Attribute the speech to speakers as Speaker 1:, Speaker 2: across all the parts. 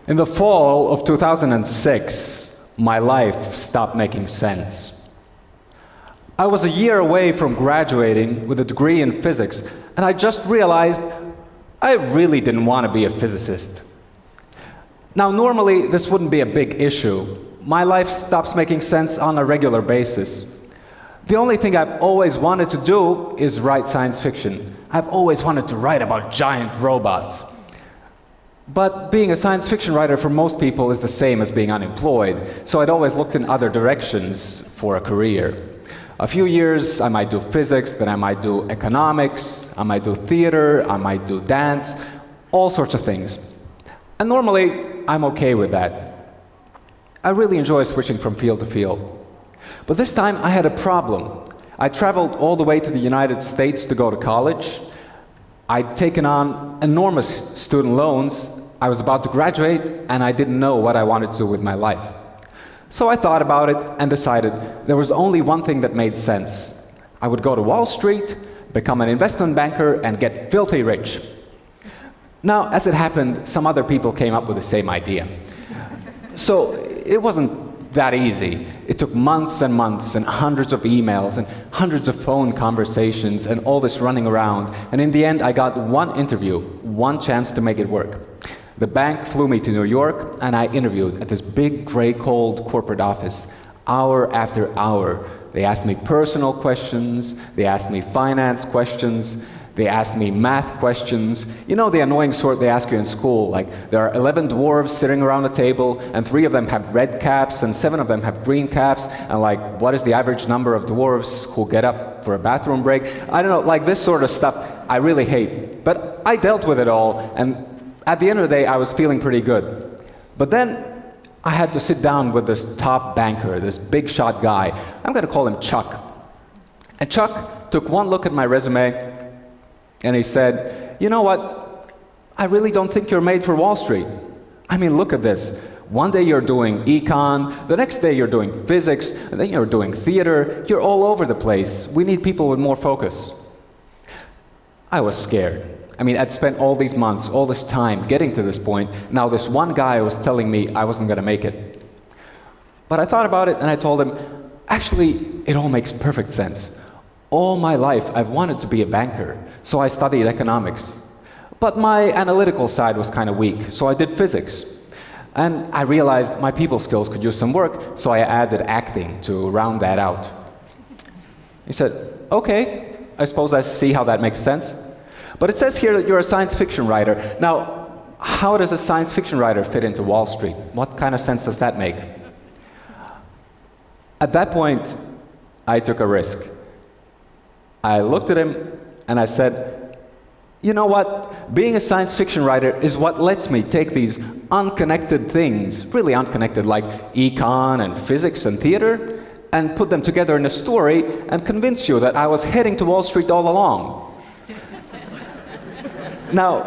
Speaker 1: In the fall of 2006, my life stopped making sense. I was a year away from graduating with a degree in physics, and I just realized I really didn't want to be a physicist. Now, normally, this wouldn't be a big issue. My life stops making sense on a regular basis. The only thing I've always wanted to do is write science fiction. I've always wanted to write about giant robots. But being a science fiction writer for most people is the same as being unemployed, so I'd always looked in other directions for a career. A few years I might do physics, then I might do economics, I might do theater, I might do dance, all sorts of things. And normally I'm okay with that. I really enjoy switching from field to field. But this time I had a problem. I traveled all the way to the United States to go to college. I'd taken on enormous student loans. I was about to graduate, and I didn't know what I wanted to do with my life. So I thought about it and decided there was only one thing that made sense. I would go to Wall Street, become an investment banker, and get filthy rich. Now, as it happened, some other people came up with the same idea. So it wasn't that easy. It took months and months and hundreds of emails and hundreds of phone conversations and all this running around. And in the end, I got one interview, one chance to make it work. The bank flew me to New York, and I interviewed at this big, gray, cold corporate office, hour after hour. They asked me personal questions, they asked me finance questions, they asked me math questions. You know, the annoying sort they ask you in school, like there are 11 dwarves sitting around a table, and 3 of them have red caps, and 7 of them have green caps, and like, what is the average number of dwarves who get up for a bathroom break? I don't know, like this sort of stuff I really hate. But I dealt with it all, and at the end of the day, I was feeling pretty good. But then I had to sit down with this top banker, this big shot guy. I'm going to call him Chuck. And Chuck took one look at my resume, and he said, "You know what? I really don't think you're made for Wall Street. I mean, look at this. One day you're doing econ, the next day you're doing physics, and then you're doing theater. You're all over the place. We need people with more focus." I was scared. I mean, I'd spent all these months, all this time getting to this point. Now this one guy was telling me I wasn't going to make it. But I thought about it, and I told him, actually, it all makes perfect sense. All my life, I've wanted to be a banker, so I studied economics. But my analytical side was kind of weak, so I did physics. And I realized my people skills could use some work, so I added acting to round that out. He said, "Okay, I suppose I see how that makes sense. But it says here that you're a science fiction writer. Now, how does a science fiction writer fit into Wall Street? What kind of sense does that make?" At that point, I took a risk. I looked at him and I said, "You know what? Being a science fiction writer is what lets me take these unconnected things, really unconnected, like econ and physics and theater, and put them together in a story and convince you that I was heading to Wall Street all along." Now,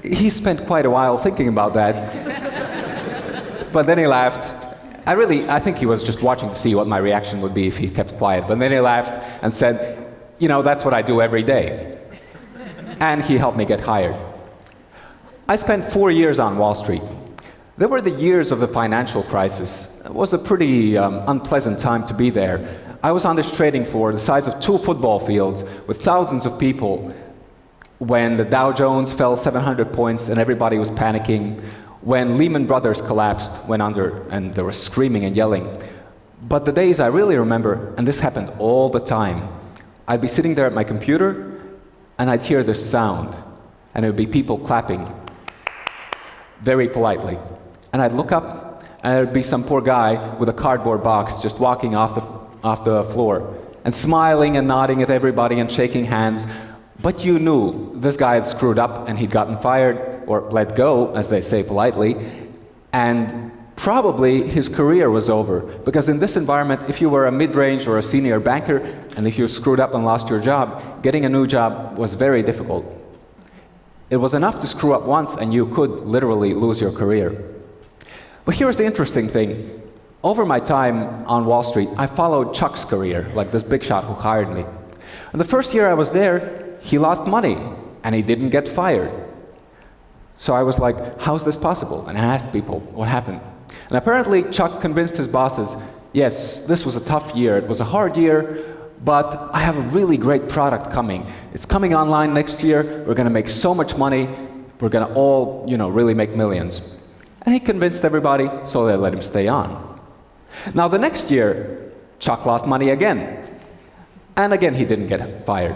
Speaker 1: he spent quite a while thinking about that, but then he laughed. I think he was just watching to see what my reaction would be if he kept quiet, but then he laughed and said, "You know, that's what I do every day." And he helped me get hired. I spent 4 years on Wall Street. There were the years of the financial crisis. It was a pretty unpleasant time to be there. I was on this trading floor the size of 2 football fields with thousands of people when the Dow Jones fell 700 points and everybody was panicking, when Lehman Brothers collapsed, went under, and they were screaming and yelling. But the days I really remember, and this happened all the time, I'd be sitting there at my computer, and I'd hear this sound, and it would be people clapping, very politely. And I'd look up, and there'd be some poor guy with a cardboard box just walking off the floor, and smiling and nodding at everybody and shaking hands. But you knew this guy had screwed up and he'd gotten fired, or let go, as they say politely, and probably his career was over. Because in this environment, if you were a mid-range or a senior banker, and if you screwed up and lost your job, getting a new job was very difficult. It was enough to screw up once and you could literally lose your career. But here's the interesting thing. Over my time on Wall Street, I followed Chuck's career, like this big shot who hired me. And the first year I was there, he lost money, and he didn't get fired. So I was like, how's this possible? And I asked people, what happened? And apparently Chuck convinced his bosses, yes, this was a tough year, it was a hard year, but I have a really great product coming. It's coming online next year, we're going to make so much money, we're going to all, really make millions. And he convinced everybody, so they let him stay on. Now the next year, Chuck lost money again. And again he didn't get fired.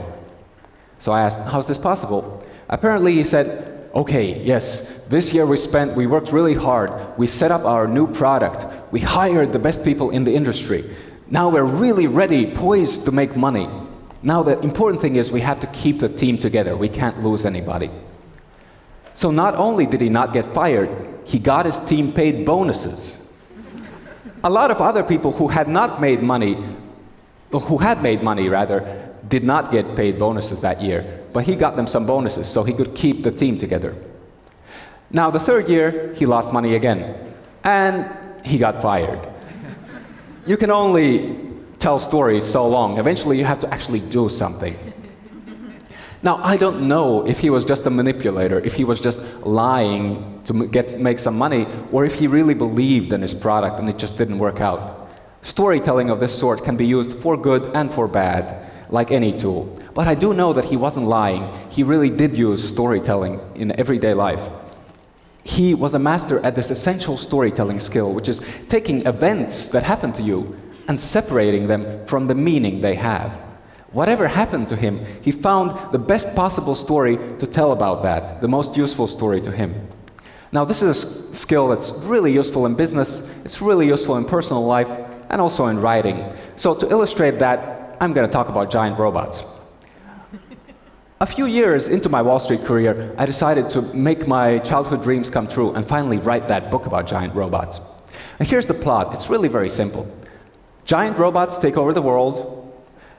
Speaker 1: So I asked, how's this possible? Apparently he said, okay, yes, this year we worked really hard, we set up our new product, we hired the best people in the industry. Now we're really ready, poised to make money. Now the important thing is we have to keep the team together, we can't lose anybody. So not only did he not get fired, he got his team paid bonuses. A lot of other people who had made money rather, did not get paid bonuses that year, but he got them some bonuses so he could keep the team together. Now the third year, he lost money again, and he got fired. You can only tell stories so long. Eventually you have to actually do something. Now I don't know if he was just a manipulator, if he was just lying to make some money, or if he really believed in his product and it just didn't work out. Storytelling of this sort can be used for good and for bad, like any tool. But I do know that he wasn't lying. He really did use storytelling in everyday life. He was a master at this essential storytelling skill, which is taking events that happen to you and separating them from the meaning they have. Whatever happened to him, he found the best possible story to tell about that, the most useful story to him. Now this is a skill that's really useful in business, it's really useful in personal life, and also in writing. So to illustrate that, I'm going to talk about giant robots. A few years into my Wall Street career, I decided to make my childhood dreams come true and finally write that book about giant robots. And here's the plot. It's really very simple. Giant robots take over the world.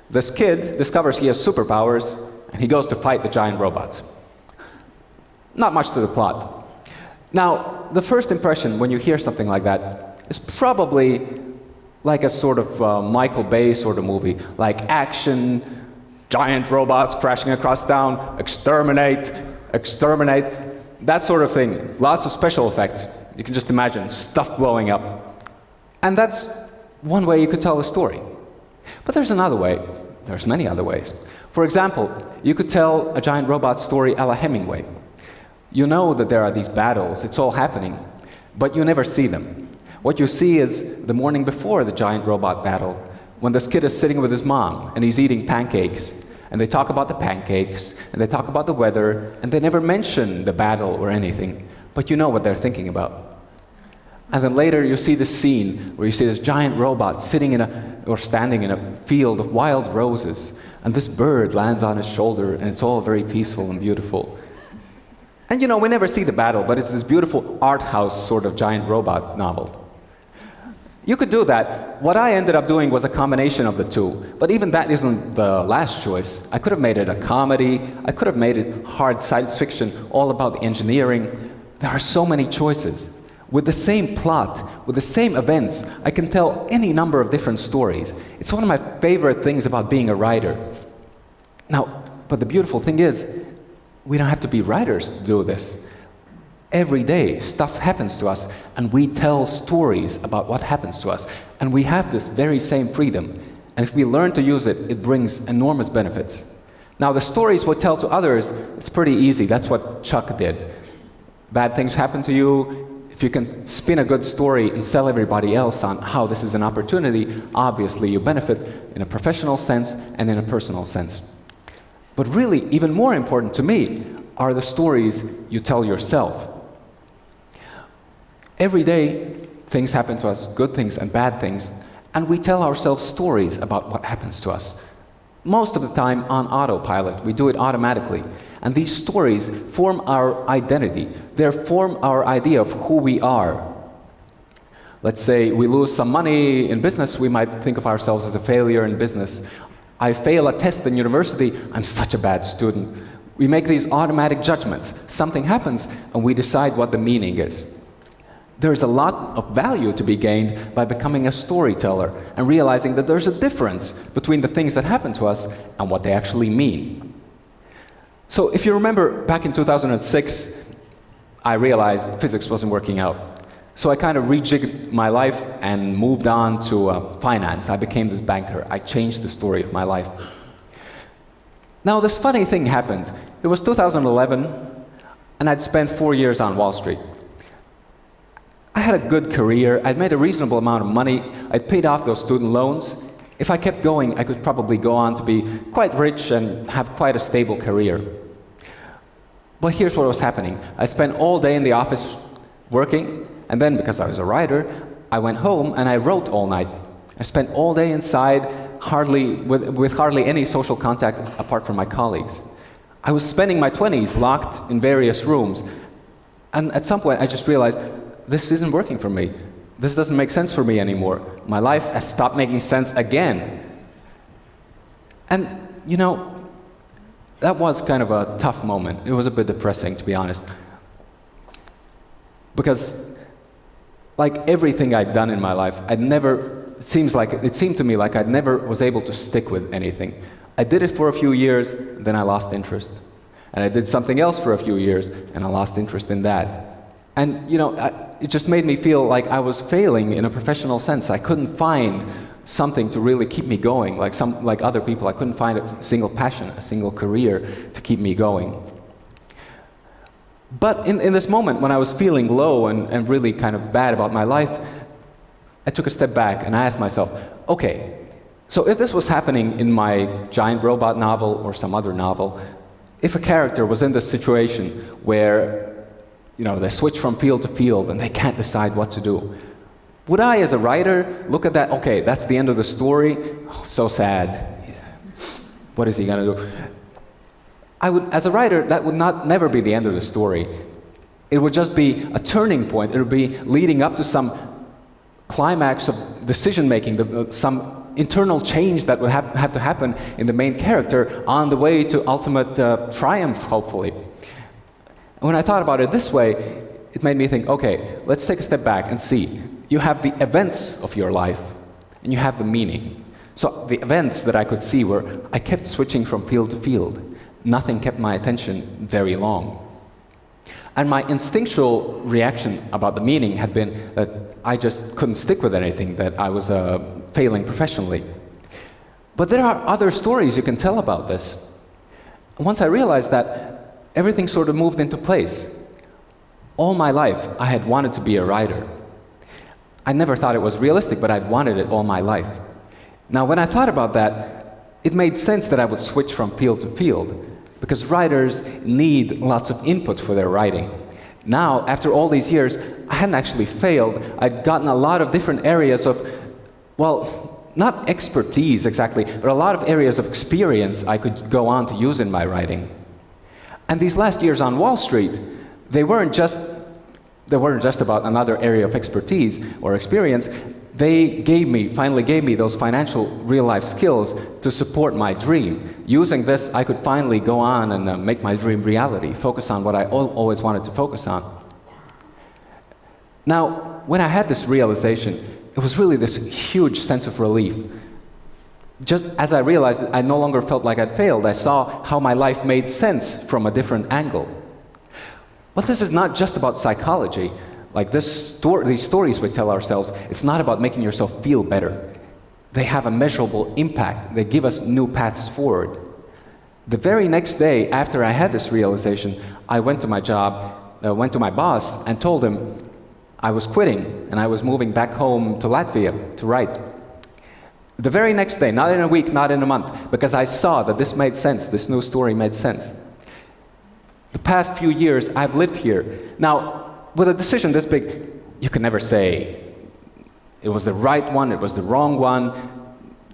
Speaker 1: This kid discovers he has superpowers, and he goes to fight the giant robots. Not much to the plot. Now, the first impression when you hear something like that is probably like a sort of Michael Bay sort of movie, like action, giant robots crashing across town, exterminate, that sort of thing. Lots of special effects. You can just imagine stuff blowing up. And that's one way you could tell a story. But there's another way. There's many other ways. For example, you could tell a giant robot story a la Hemingway. You know that there are these battles, it's all happening, but you never see them. What you see is the morning before the giant robot battle, when this kid is sitting with his mom and he's eating pancakes, and they talk about the pancakes, and they talk about the weather, and they never mention the battle or anything, but you know what they're thinking about. And then later you see this scene where you see this giant robot sitting or standing in a field of wild roses, and this bird lands on his shoulder, and it's all very peaceful and beautiful. And we never see the battle, but it's this beautiful art house sort of giant robot novel. You could do that. What I ended up doing was a combination of the two, but even that isn't the last choice. I could have made it a comedy, I could have made it hard science fiction, all about the engineering. There are so many choices. With the same plot, with the same events, I can tell any number of different stories. It's one of my favorite things about being a writer. Now, but the beautiful thing is, we don't have to be writers to do this. Every day, stuff happens to us, and we tell stories about what happens to us. And we have this very same freedom. And if we learn to use it, it brings enormous benefits. Now, the stories we tell to others, it's pretty easy. That's what Chuck did. Bad things happen to you. If you can spin a good story and sell everybody else on how this is an opportunity, obviously you benefit in a professional sense and in a personal sense. But really, even more important to me, are the stories you tell yourself. Every day, things happen to us, good things and bad things, and we tell ourselves stories about what happens to us. Most of the time on autopilot, we do it automatically. And these stories form our identity. They form our idea of who we are. Let's say we lose some money in business, we might think of ourselves as a failure in business. I fail a test in university, I'm such a bad student. We make these automatic judgments. Something happens, and we decide what the meaning is. There's a lot of value to be gained by becoming a storyteller and realizing that there's a difference between the things that happen to us and what they actually mean. So if you remember back in 2006, I realized physics wasn't working out. So I kind of rejigged my life and moved on to finance. I became this banker. I changed the story of my life. Now, this funny thing happened. It was 2011, and I'd spent 4 years on Wall Street. I had a good career. I'd made a reasonable amount of money. I'd paid off those student loans. If I kept going, I could probably go on to be quite rich and have quite a stable career. But here's what was happening. I spent all day in the office working, and then because I was a writer, I went home and I wrote all night. I spent all day inside, with hardly any social contact apart from my colleagues. I was spending my 20s locked in various rooms, and at some point I just realized, this isn't working for me. This doesn't make sense for me anymore. My life has stopped making sense again. And, you know, that was kind of a tough moment. It was a bit depressing, to be honest. Because, like everything I'd done in my life, it seemed to me like I never was able to stick with anything. I did it for a few years, then I lost interest. And I did something else for a few years, and I lost interest in that. And, you know, it just made me feel like I was failing in a professional sense. I couldn't find something to really keep me going. Like other people, I couldn't find a single passion, a single career to keep me going. But in this moment, when I was feeling low and really kind of bad about my life, I took a step back and I asked myself, okay, so if this was happening in my giant robot novel or some other novel, if a character was in this situation where, you know, they switch from field to field and they can't decide what to do, would I, as a writer, look at that, okay, that's the end of the story, oh, so sad, what is he going to do? I would, as a writer, that would never be the end of the story. It would just be a turning point. It would be leading up to some climax of decision-making, some internal change that would have to happen in the main character on the way to ultimate triumph, hopefully. When I thought about it this way, it made me think, okay, let's take a step back and see. You have the events of your life, and you have the meaning. So the events that I could see were, I kept switching from field to field. Nothing kept my attention very long. And my instinctual reaction about the meaning had been that I just couldn't stick with anything, that I was failing professionally. But there are other stories you can tell about this. Once I realized that, everything sort of moved into place. All my life, I had wanted to be a writer. I never thought it was realistic, but I'd wanted it all my life. Now, when I thought about that, it made sense that I would switch from field to field, because writers need lots of input for their writing. Now, after all these years, I hadn't actually failed. I'd gotten a lot of different areas of, well, not expertise exactly, but a lot of areas of experience I could go on to use in my writing. And these last years on Wall Street, they weren't just about another area of expertise or experience. They finally gave me those financial real-life skills to support my dream. Using this, I could finally go on and make my dream reality, focus on what I always wanted to focus on. Now, when I had this realization, it was really this huge sense of relief. Just as I realized that I no longer felt like I'd failed, I saw how my life made sense from a different angle. But this is not just about psychology. Like these stories we tell ourselves, it's not about making yourself feel better. They have a measurable impact. They give us new paths forward. The very next day after I had this realization, I went to my boss and told him I was quitting and I was moving back home to Latvia to write. The very next day, not in a week, not in a month, because I saw that this made sense, this new story made sense. The past few years, I've lived here. Now, with a decision this big, you can never say it was the right one, it was the wrong one.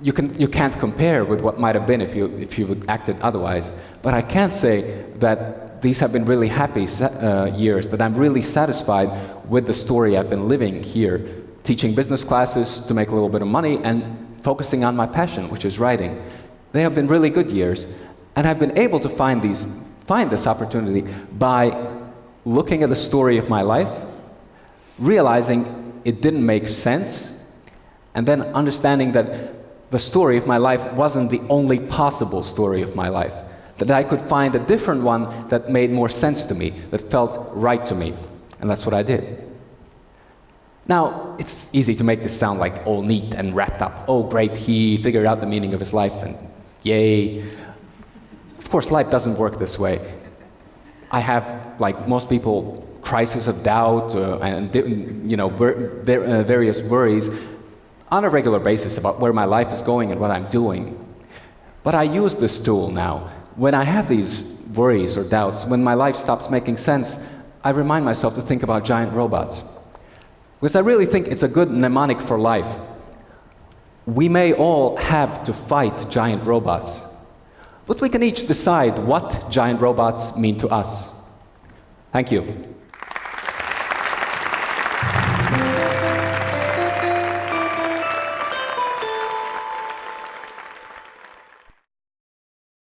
Speaker 1: You can't compare with what might have been if you had acted otherwise. But I can say that these have been really happy years, that I'm really satisfied with the story I've been living here, teaching business classes to make a little bit of money and focusing on my passion, which is writing. They have been really good years, and I've been able to find this opportunity by looking at the story of my life, realizing it didn't make sense, and then understanding that the story of my life wasn't the only possible story of my life. that I could find a different one that made more sense to me, that felt right to me. And that's what I did. Now, it's easy to make this sound like all neat and wrapped up. Oh, great, he figured out the meaning of his life, and yay. Of course, life doesn't work this way. I have, like most people, crises of doubt and various worries on a regular basis about where my life is going and what I'm doing. But I use this tool now. When I have these worries or doubts, when my life stops making sense, I remind myself to think about giant robots. Because I really think it's a good mnemonic for life. We may all have to fight giant robots, but we can each decide what giant robots mean to us. Thank you.